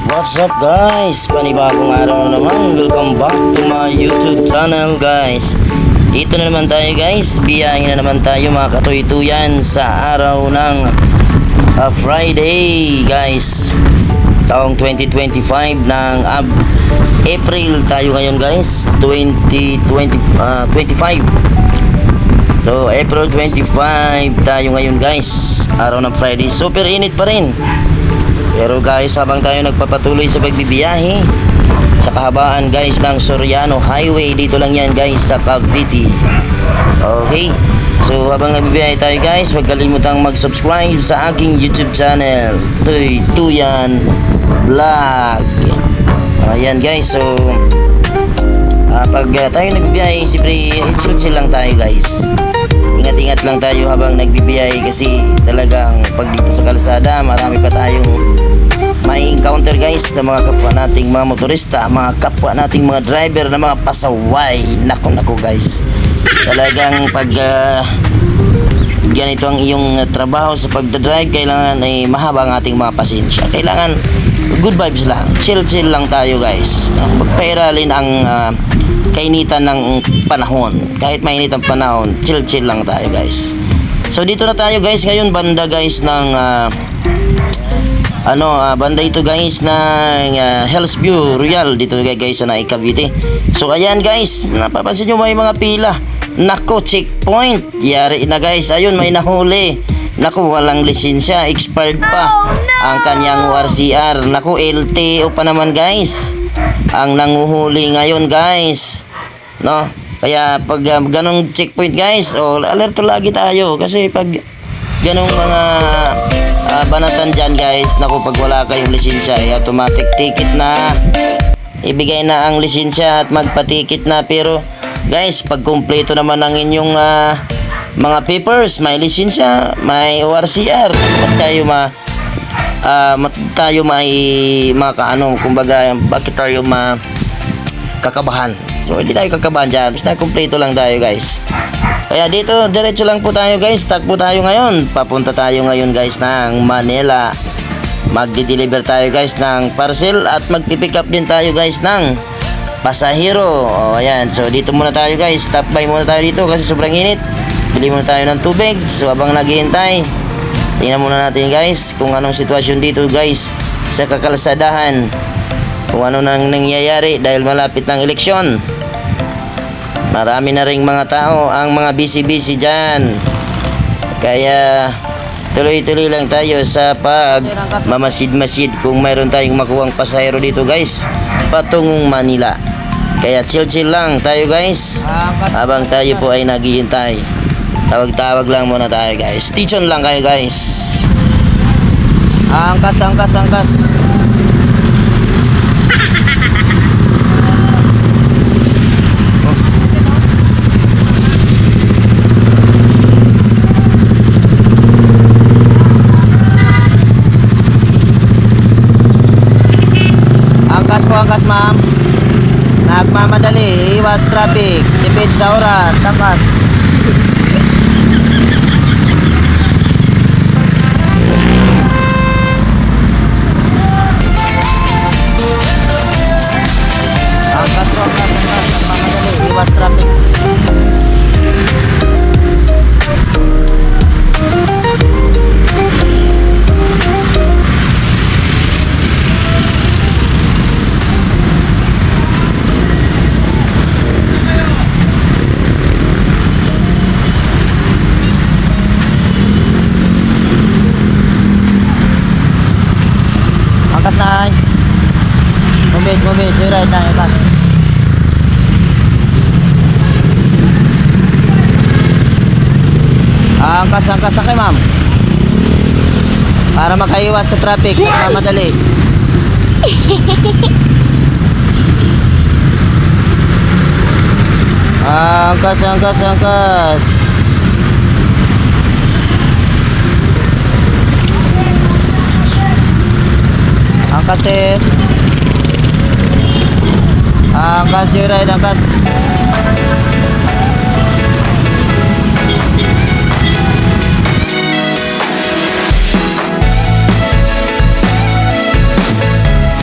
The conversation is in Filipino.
What's up guys? Panibagong araw na naman. Welcome back to my YouTube channel guys. Dito na naman tayo guys. Biyahin na naman tayo mga katuy-tuyan sa araw ng Friday guys. Taong 2025 ng April tayo ngayon guys. 2025. So April 25 tayo ngayon guys. Araw ng Friday. Super init pa rin. Pero guys, habang tayo nagpapatuloy sa pagbibiyahe sa kahabaan guys ng Soriano Highway, dito lang yan guys sa Cavite. Okay, so habang nagbibiyahe tayo guys, huwag kalimutang mag-subscribe sa aking YouTube channel, Tuy Tuyan Vlog. Ayan guys, so pag tayo nagbibiyahe, siyempre chill lang tayo guys. Ingat-ingat lang tayo habang nagbibiyahe kasi talagang pag dito sa kalsada marami pa tayong may encounter guys na mga kapwa nating mga motorista, mga kapwa nating mga driver na mga pasaway. Nako guys, talagang pag ganito ang iyong trabaho sa pagdadrive, kailangan ay mahaba ang ating mga pasensya. Kailangan good vibes lang, chill lang tayo guys. Magpairalin ang kainitan ng panahon. Kahit mainit ang panahon, chill lang tayo guys. So dito na tayo guys ngayon, banda guys ng banda ito guys ng Hills View Royal dito guys sa Cavite. So ayan guys, napapansin nyo may mga pila. Nako, checkpoint, yari na guys. Ayun, may nahuli. Nako, walang lisensya, expired pa ang kanyang RCR. Nako, LTO pa naman guys ang nanguhuli ngayon guys, no? Kaya pag ganong checkpoint guys, alerto lagi tayo kasi pag ganong mga banatan dyan guys, naku, pag wala kayong lisensya automatic ticket na, ibigay na ang lisensya at magpatikit na. Pero guys, pag kumpleto naman ang inyong mga papers, may lisensya, may ORCR, kumbaga bakit tayo kakabahan? So hindi tayo kakabahan dyan, basta kumpleto lang tayo guys. Kaya dito, diretso lang po tayo guys. Takbo tayo ngayon. Papunta tayo ngayon guys ng Manila. Magdi-deliver tayo guys ng parcel at magpipick up din tayo guys ng pasahero. Ayan. So dito muna tayo guys. Stop by muna tayo dito kasi sobrang init. Bili muna tayo ng tubig. So habang naghihintay, tingnan muna natin guys kung anong sitwasyon dito guys sa kakalsadahan. Kung ano nang nangyayari dahil malapit ng eleksyon. Marami na ring mga tao, ang mga busy dyan. Kaya tuloy-tuloy lang tayo sa pag mamasid-masid kung mayroon tayong makuhang pasahero dito guys patungong Manila. Kaya chill lang tayo guys habang tayo po ay naghihintay. Tawag lang muna tayo guys. Station lang kayo guys. Angkas. Angkas ma'am, nagmamadali, iwas traffic, tipid sa oras, angkas. Angkas, nagmamadali, iwas traffic. Nay, mubid, joyride na ikas. Angkas sakay ma'am. Para makaiwas sa traffic, magmamadali. Angkas. Angkas joyride, angkas.